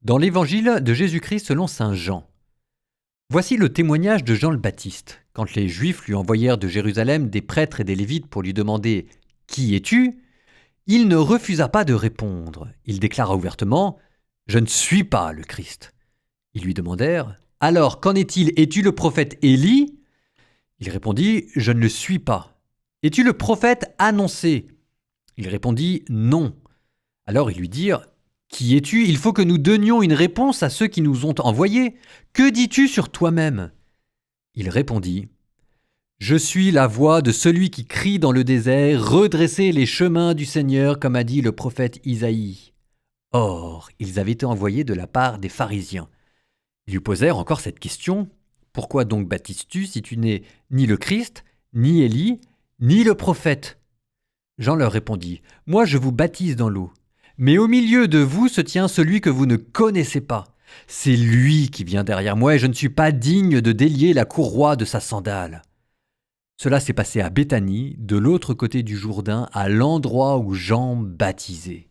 Dans l'évangile de Jésus-Christ selon saint Jean. Voici le témoignage de Jean le Baptiste, quand les Juifs lui envoyèrent de Jérusalem des prêtres et des Lévites pour lui demander « Qui es-tu » il ne refusa pas de répondre. Il déclara ouvertement « Je ne suis pas le Christ ». Ils lui demandèrent « Alors, qu'en est-il ? Es-tu le prophète Élie ?» Il répondit « Je ne le suis pas ». « Es-tu le prophète annoncé ?» Il répondit « Non ». Alors ils lui dirent « Qui es-tu ? Il faut que nous donnions une réponse à ceux qui nous ont envoyés. Que dis-tu sur toi-même » Il répondit « Je suis la voix de celui qui crie dans le désert, redressez les chemins du Seigneur, comme a dit le prophète Isaïe. » Or, ils avaient été envoyés de la part des pharisiens. Ils lui posèrent encore cette question « Pourquoi donc baptises-tu si tu n'es ni le Christ, ni Élie, ni le prophète ?» Jean leur répondit « Moi je vous baptise dans l'eau. Mais au milieu de vous se tient celui que vous ne connaissez pas. C'est lui qui vient derrière moi et je ne suis pas digne de délier la courroie de sa sandale. » Cela s'est passé à Béthanie, de l'autre côté du Jourdain, à l'endroit où Jean baptisait.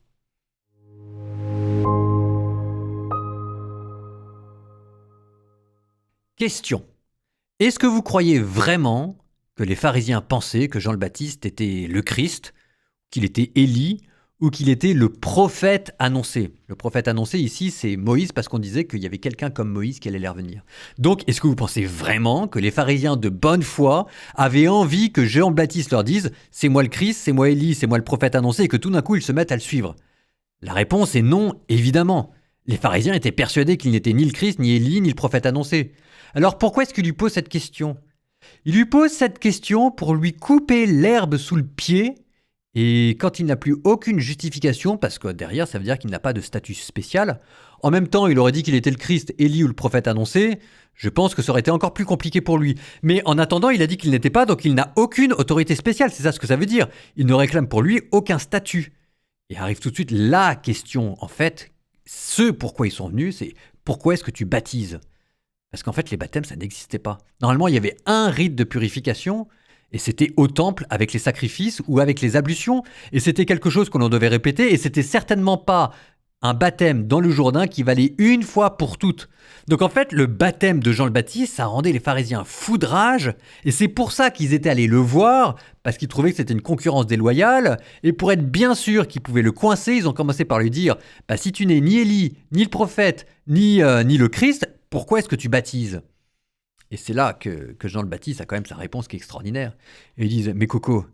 Question. Est-ce que vous croyez vraiment que les pharisiens pensaient que Jean le Baptiste était le Christ, qu'il était Élie, ou qu'il était le prophète annoncé? Le prophète annoncé ici, c'est Moïse, parce qu'on disait qu'il y avait quelqu'un comme Moïse qui allait les revenir. Donc, est-ce que vous pensez vraiment que les pharisiens de bonne foi avaient envie que Jean le Baptiste leur dise « C'est moi le Christ, c'est moi Élie, c'est moi le prophète annoncé » et que tout d'un coup, ils se mettent à le suivre? La réponse est non, évidemment. Les pharisiens étaient persuadés qu'il n'était ni le Christ, ni Élie, ni le prophète annoncé. Alors pourquoi est-ce qu'il lui pose cette question? Il lui pose cette question pour lui couper l'herbe sous le pied. Et quand il n'a plus aucune justification, parce que derrière ça veut dire qu'il n'a pas de statut spécial, en même temps il aurait dit qu'il était le Christ, Élie ou le prophète annoncé, je pense que ça aurait été encore plus compliqué pour lui. Mais en attendant, il a dit qu'il n'était pas, donc il n'a aucune autorité spéciale, c'est ça ce que ça veut dire. Il ne réclame pour lui aucun statut. Et arrive tout de suite la question, en fait, ce pourquoi ils sont venus, c'est pourquoi est-ce que tu baptises? Parce qu'en fait les baptêmes ça n'existait pas. Normalement il y avait un rite de purification, et c'était au temple avec les sacrifices ou avec les ablutions, et c'était quelque chose que l'on devait répéter, et c'était certainement pas un baptême dans le Jourdain qui valait une fois pour toutes. Donc en fait, le baptême de Jean le Baptiste, ça rendait les pharisiens fous de rage, et c'est pour ça qu'ils étaient allés le voir, parce qu'ils trouvaient que c'était une concurrence déloyale, et pour être bien sûr qu'ils pouvaient le coincer, ils ont commencé par lui dire « si tu n'es ni Élie, ni le prophète, ni le Christ, pourquoi est-ce que tu baptises ?» Et c'est là que Jean le Baptiste a quand même sa réponse qui est extraordinaire. Et ils disent « Mais Coco,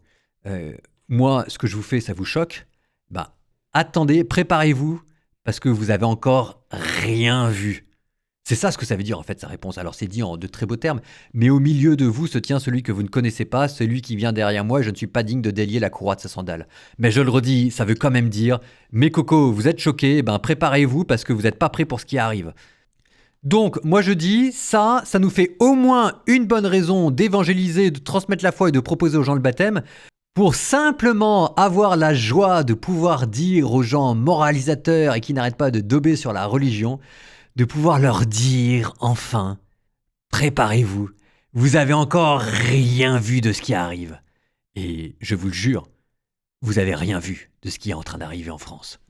moi, ce que je vous fais, ça vous choque ? Attendez, préparez-vous, parce que vous avez encore rien vu. » C'est ça ce que ça veut dire en fait, sa réponse. Alors c'est dit en de très beaux termes. « Mais au milieu de vous se tient celui que vous ne connaissez pas, celui qui vient derrière moi, et je ne suis pas digne de délier la courroie de sa sandale. » Mais je le redis, ça veut quand même dire « Mais Coco, vous êtes choqués, préparez-vous, parce que vous n'êtes pas prêts pour ce qui arrive. » Donc, moi je dis, ça nous fait au moins une bonne raison d'évangéliser, de transmettre la foi et de proposer aux gens le baptême, pour simplement avoir la joie de pouvoir dire aux gens moralisateurs et qui n'arrêtent pas de dober sur la religion, de pouvoir leur dire enfin, préparez-vous, vous avez encore rien vu de ce qui arrive. Et je vous le jure, vous avez rien vu de ce qui est en train d'arriver en France.